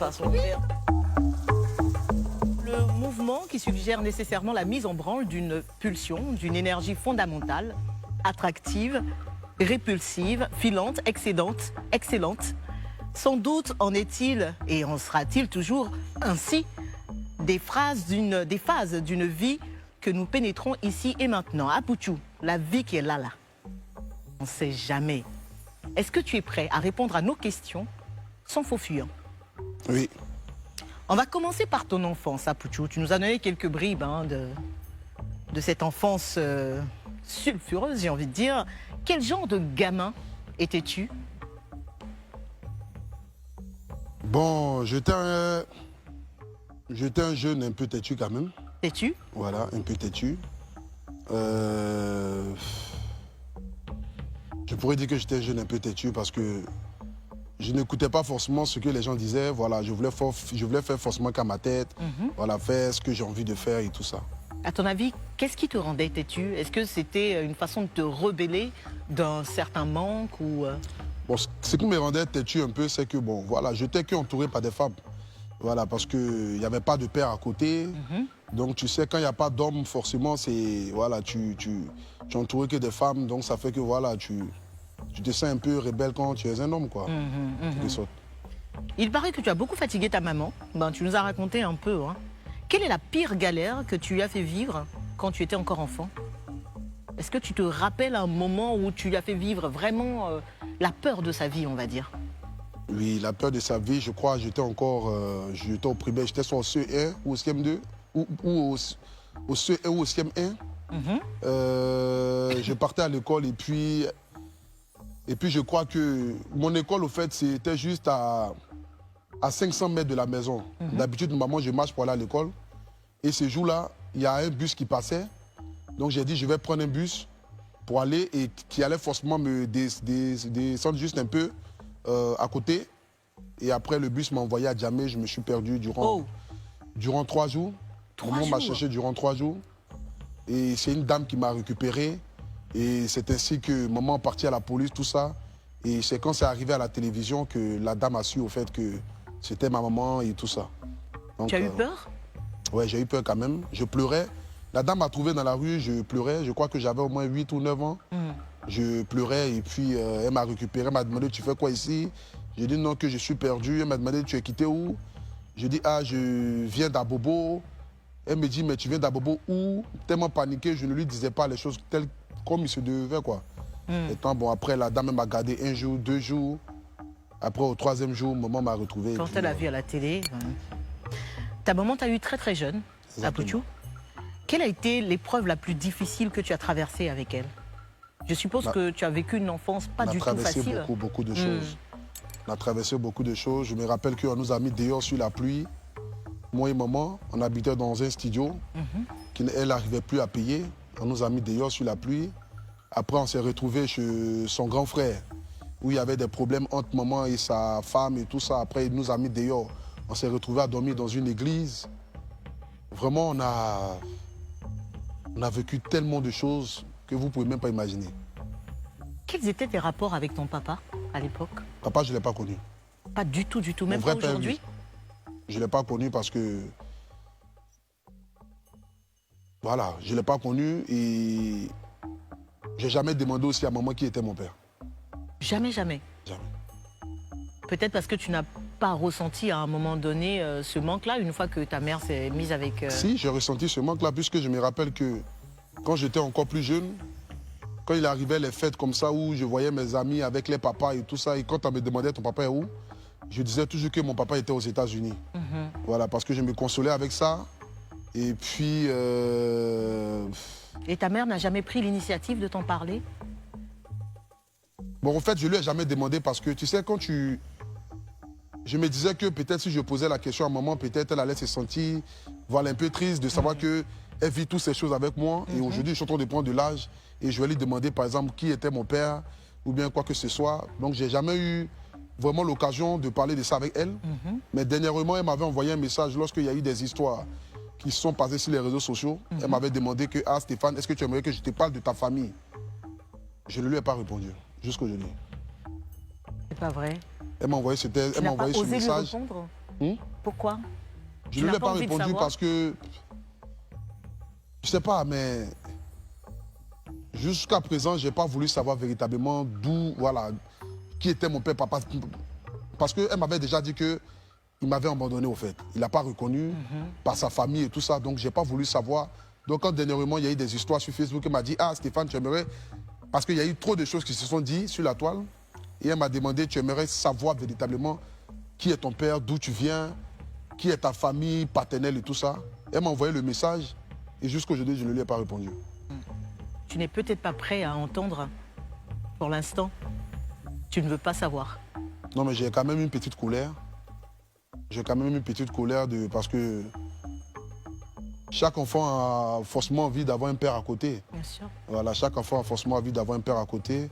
façon de faire. Le mouvement qui suggère nécessairement la mise en branle d'une pulsion, d'une énergie fondamentale, attractive, répulsive, filante, excellente. Sans doute en est-il, et en sera-t-il toujours ainsi, des phases d'une vie que nous pénétrons ici et maintenant. Apouchou, la vie qui est là. On ne sait jamais. Est-ce que tu es prêt à répondre à nos questions sans faux fuyant? Oui. On va commencer par ton enfance, Apouchou. Tu nous as donné quelques bribes de cette enfance sulfureuse, j'ai envie de dire. Quel genre de gamin étais-tu? Bon, j'étais un jeune un peu têtu quand même. Têtu? Voilà, un peu têtu. Je pourrais dire que j'étais un jeune un peu têtu parce que je n'écoutais pas forcément ce que les gens disaient. Voilà, je voulais faire forcément qu'à ma tête. Voilà, faire ce que j'ai envie de faire et tout ça. À ton avis, qu'est-ce qui te rendait têtu? Est-ce que c'était une façon de te rebeller d'un certain manque ou Bon, ce qui me rendait têtu un peu, c'est que bon, voilà, j'étais qu'entouré par des femmes. Voilà, parce qu'il n'y avait pas de père à côté. Donc tu sais, quand il n'y a pas d'homme, forcément, c'est voilà, tu es entouré que des femmes. Donc ça fait que voilà, tu te sens un peu rebelle quand tu es un homme, quoi. Il paraît que tu as beaucoup fatigué ta maman. Ben, tu nous as raconté un peu. Hein. Quelle est la pire galère que tu lui as fait vivre quand tu étais encore enfant? Est-ce que tu te rappelles un moment où tu lui as fait vivre vraiment la peur de sa vie, on va dire? Oui, la peur de sa vie, je crois, j'étais j'étais au primaire, j'étais soit au CE1 ou au CM2, ou au CE1 ou au CM1. Je partais à l'école et puis je crois que mon école, au fait, c'était juste à 500 mètres de la maison. D'habitude, maman, je marche pour aller à l'école. Et ce jour-là, il y a un bus qui passait. Donc j'ai dit, je vais prendre un bus pour aller et qui allait forcément me descendre juste un peu à côté. Et après, le bus m'a envoyé à Djamé. Je me suis perdu durant 3 jours. Maman m'a cherché durant 3 jours. Et c'est une dame qui m'a récupéré. Et c'est ainsi que maman est partie à la police, tout ça. Et c'est quand c'est arrivé à la télévision que la dame a su au fait que c'était ma maman et tout ça. Donc, tu as eu peur? Ouais, j'ai eu peur quand même. Je pleurais. La dame m'a trouvé dans la rue, je pleurais. Je crois que j'avais au moins 8 ou 9 ans. Je pleurais et puis elle m'a récupéré. Elle m'a demandé, tu fais quoi ici? J'ai dit non, que je suis perdu. Elle m'a demandé, tu es quitté où? J'ai dit, ah, je viens d'Abobo. Elle me dit, mais tu viens d'Abobo où? Tellement paniqué, je ne lui disais pas les choses telles comme il se devait, quoi. Et tant, bon, après, la dame m'a gardé 1 jour, 2 jours. Après, au 3e jour, maman m'a retrouvé. Quand elle a vu à la télé. Ta maman t'a eu très très jeune, Apouchou. Quelle a été l'épreuve la plus difficile que tu as traversée avec elle? Je suppose que tu as vécu une enfance pas du tout facile. On a traversé beaucoup de choses. On a traversé beaucoup de choses. Je me rappelle qu'on nous a mis dehors sur la pluie. Moi et maman, on habitait dans un studio qu'elle n'arrivait plus à payer. On nous a mis dehors sur la pluie. Après, on s'est retrouvés chez son grand frère, où il y avait des problèmes entre maman et sa femme et tout ça. Après, il nous a mis dehors. On s'est retrouvés à dormir dans une église. Vraiment, on a vécu tellement de choses que vous ne pouvez même pas imaginer. Quels étaient tes rapports avec ton papa à l'époque? Papa, je ne l'ai pas connu. Pas du tout, même pas aujourd'hui? Je ne l'ai pas connu parce que... Voilà, je ne l'ai pas connu et... J'ai jamais demandé aussi à maman qui était mon père. Jamais? Jamais. Peut-être parce que tu n'as pas ressenti à un moment donné ce manque-là, une fois que ta mère s'est mise avec... Si, j'ai ressenti ce manque-là, puisque je me rappelle que quand j'étais encore plus jeune, quand il arrivait les fêtes comme ça, où je voyais mes amis avec les papas et tout ça, et quand on me demandait ton papa est où, je disais toujours que mon papa était aux États-Unis. Voilà, parce que je me consolais avec ça. Et puis... Et ta mère n'a jamais pris l'initiative de t'en parler? Bon, en fait, je ne lui ai jamais demandé parce que, tu sais, quand tu... Je me disais que peut-être si je posais la question à maman, peut-être elle allait se sentir voilà, un peu triste de savoir qu'elle vit toutes ces choses avec moi. Et aujourd'hui, je suis en train de prendre de l'âge et je vais lui demander, par exemple, qui était mon père ou bien quoi que ce soit. Donc, je n'ai jamais eu vraiment l'occasion de parler de ça avec elle. Mais dernièrement, elle m'avait envoyé un message lorsqu'il y a eu des histoires qui sont passées sur les réseaux sociaux. Elle m'avait demandé que, ah Stéphane, est-ce que tu aimerais que je te parle de ta famille? Je ne lui ai pas répondu, jusqu'aujourd'hui. C'est pas vrai. Elle m'a envoyé ce message. Pourquoi? Je Tu ne n'as lui ai pas pas envie de répondu savoir? parce que, je sais pas, mais jusqu'à présent, je n'ai pas voulu savoir véritablement d'où, voilà, qui était mon père, papa. Parce qu'elle m'avait déjà dit qu'il m'avait abandonné au fait. Il n'a pas reconnu par sa famille et tout ça, donc je n'ai pas voulu savoir. Donc quand dernièrement, il y a eu des histoires sur Facebook, elle m'a dit, ah Stéphane, tu aimerais... Parce qu'il y a eu trop de choses qui se sont dites sur la toile. Et elle m'a demandé, tu aimerais savoir véritablement qui est ton père, d'où tu viens, qui est ta famille paternelle et tout ça. Elle m'a envoyé le message et jusqu'aujourd'hui, je ne lui ai pas répondu. Tu n'es peut-être pas prêt à entendre pour l'instant. Tu ne veux pas savoir. Non, mais j'ai quand même une petite colère. J'ai quand même une petite colère parce que chaque enfant a forcément envie d'avoir un père à côté. Bien sûr. Voilà, chaque enfant a forcément envie d'avoir un père à côté.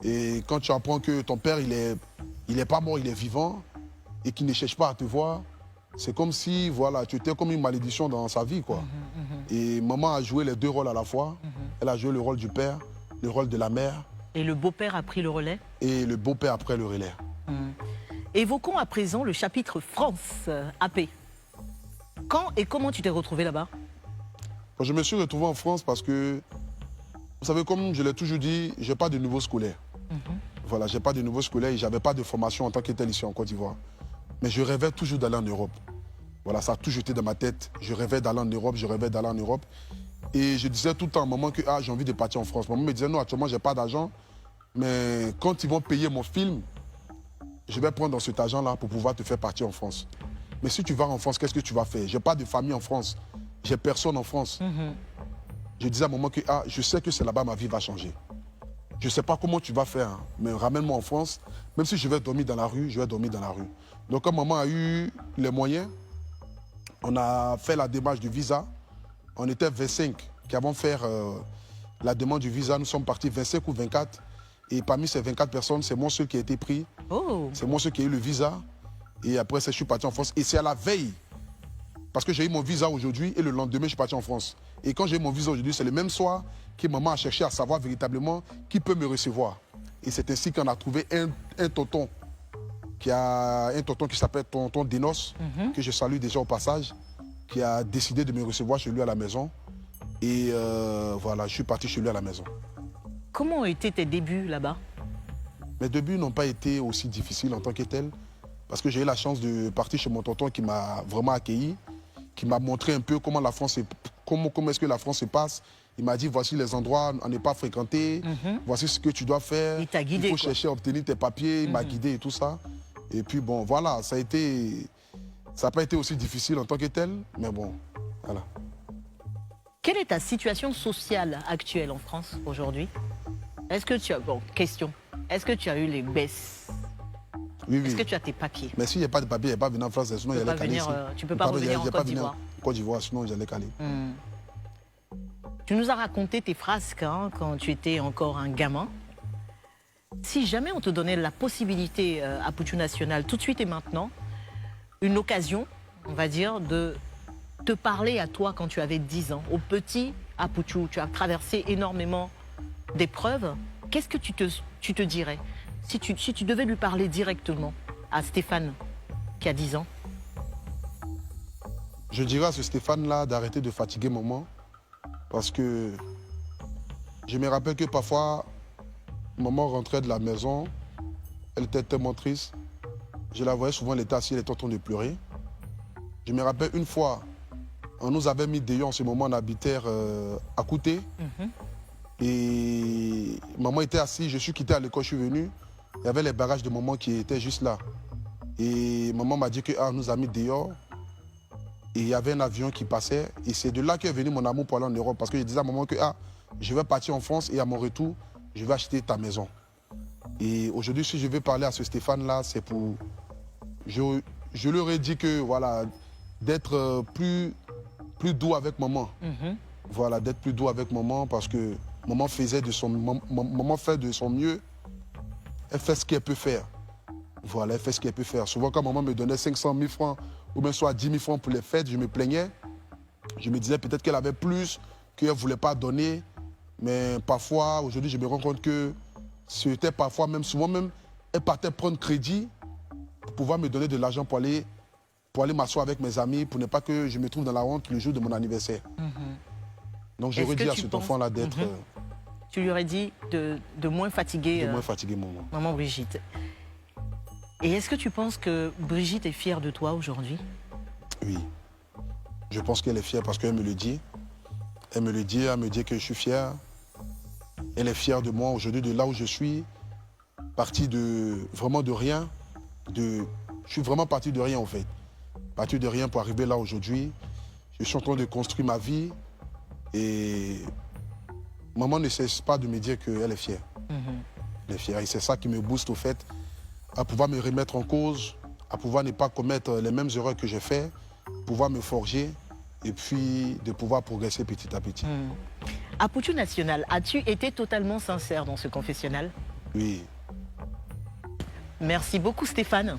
Et quand tu apprends que ton père, il est pas mort, il est vivant et qu'il ne cherche pas à te voir, c'est comme si, voilà, tu étais comme une malédiction dans sa vie, quoi. Et maman a joué les deux rôles à la fois. Elle a joué le rôle du père, le rôle de la mère. Et le beau-père a pris le relais? Et le beau-père après le relais. Évoquons à présent le chapitre France, AP. Quand et comment tu t'es retrouvé là-bas? Je me suis retrouvé en France parce que, vous savez, comme je l'ai toujours dit, je n'ai pas de niveau scolaire. Voilà, je n'ai pas de niveau scolaire et je n'avais pas de formation en tant que tel ici en Côte d'Ivoire. Mais je rêvais toujours d'aller en Europe. Voilà, ça a toujours été dans ma tête. Je rêvais d'aller en Europe, je rêvais d'aller en Europe. Et je disais tout le temps à maman que j'ai envie de partir en France. Maman me disait, non, actuellement, je n'ai pas d'argent. Mais quand ils vont payer mon film, je vais prendre cet argent-là pour pouvoir te faire partir en France. Mais si tu vas en France, qu'est-ce que tu vas faire? Je n'ai pas de famille en France. J'ai personne en France. Je disais à maman que je sais que c'est là-bas ma vie va changer. Je ne sais pas comment tu vas faire, hein, mais ramène-moi en France. Même si je vais dormir dans la rue, je vais dormir dans la rue. Donc quand maman a eu les moyens, on a fait la démarche du visa. On était 25 qui avons fait la demande du visa. Nous sommes partis 25 ou 24. Et parmi ces 24 personnes, c'est moi seul qui a été pris. Oh. C'est moi seul qui a eu le visa. Et après, je suis parti en France. Et c'est à la veille. Parce que j'ai eu mon visa aujourd'hui et le lendemain, je suis parti en France. Et quand j'ai eu mon visa aujourd'hui, c'est le même soir que maman a cherché à savoir véritablement qui peut me recevoir. Et c'est ainsi qu'on a trouvé un tonton qui s'appelle tonton Dinos, que je salue déjà au passage, qui a décidé de me recevoir chez lui à la maison. Et voilà, je suis parti chez lui à la maison. Comment ont été tes débuts là-bas? Mes débuts n'ont pas été aussi difficiles en tant que tel, parce que j'ai eu la chance de partir chez mon tonton qui m'a vraiment accueilli, qui m'a montré un peu comment la France comment est-ce que la France se passe. Il m'a dit, voici les endroits à ne pas fréquenter, voici ce que tu dois faire. Il t'a guidé, il faut quoi. chercher à obtenir tes papiers, il m'a guidé et tout ça. Et puis bon, voilà, ça n'a pas été aussi difficile en tant que tel, mais bon, voilà. Quelle est ta situation sociale actuelle en France aujourd'hui? Est-ce que tu as... Bon, question. Est-ce que tu as eu les baisses? Oui, oui. Est-ce que tu as tes papiers? Mais s'il n'y a pas de papier, il n'y a pas venir en France, sinon il y a les calés ici. Tu ne peux pas revenir en Côte d'Ivoire. Côte d'Ivoire, sinon j'allais caler. Tu nous as raconté tes frasques quand tu étais encore un gamin. Si jamais on te donnait la possibilité à Pouchou National, tout de suite et maintenant, une occasion, on va dire, de te parler à toi quand tu avais 10 ans, au petit Pouchou, tu as traversé énormément d'épreuves, qu'est-ce que tu te dirais si tu devais lui parler directement à Stéphane qui a 10 ans? Je dirais à ce Stéphane-là d'arrêter de fatiguer maman, parce que je me rappelle que parfois, maman rentrait de la maison, elle était tellement triste. Je la voyais souvent, elle était assise, elle était en train de pleurer. Je me rappelle une fois, on nous avait mis dehors en ce moment, on habitait à Kouté. Et maman était assise, je suis quitté à l'école, je suis venu. Il y avait les bagages de maman qui étaient juste là. Et maman m'a dit qu'on nous a mis dehors. Et il y avait un avion qui passait. Et c'est de là qu'est venu mon amour pour aller en Europe. Parce que je disais à maman que je vais partir en France et à mon retour, je vais acheter ta maison. Et aujourd'hui, si je vais parler à ce Stéphane-là, c'est pour... Je leur ai dit que, voilà, d'être plus doux avec maman. Voilà, d'être plus doux avec maman parce que maman faisait de son... Maman fait de son mieux. Elle fait ce qu'elle peut faire. Voilà, elle fait ce qu'elle peut faire. Souvent, quand maman me donnait 500 000 francs ou bien soit 10 000 francs pour les fêtes, je me plaignais. Je me disais peut-être qu'elle avait plus, qu'elle ne voulait pas donner. Mais parfois, aujourd'hui, je me rends compte que c'était parfois même, souvent même, elle partait prendre crédit pour pouvoir me donner de l'argent pour aller pour aller m'asseoir avec mes amis, pour ne pas que je me trouve dans la honte le jour de mon anniversaire. Donc j'aurais dit à cet enfant-là d'être... Tu lui aurais dit de moins fatiguer, maman. Maman Brigitte. Et est-ce que tu penses que Brigitte est fière de toi aujourd'hui? Oui. Je pense qu'elle est fière parce qu'elle me le dit. Elle me le dit, elle me dit que je suis fier. Elle est fière de moi aujourd'hui, de là où je suis. Parti de vraiment de rien. Je suis vraiment parti de rien en fait. Parti de rien pour arriver là aujourd'hui. Je suis en train de construire ma vie. Et maman ne cesse pas de me dire qu'elle est fière. Elle est fière. Et c'est ça qui me booste au fait à pouvoir me remettre en cause, à pouvoir ne pas commettre les mêmes erreurs que j'ai fait, pouvoir me forger et puis de pouvoir progresser petit à petit. À Poutou National, as-tu été totalement sincère dans ce confessionnal? Oui. Merci beaucoup Stéphane.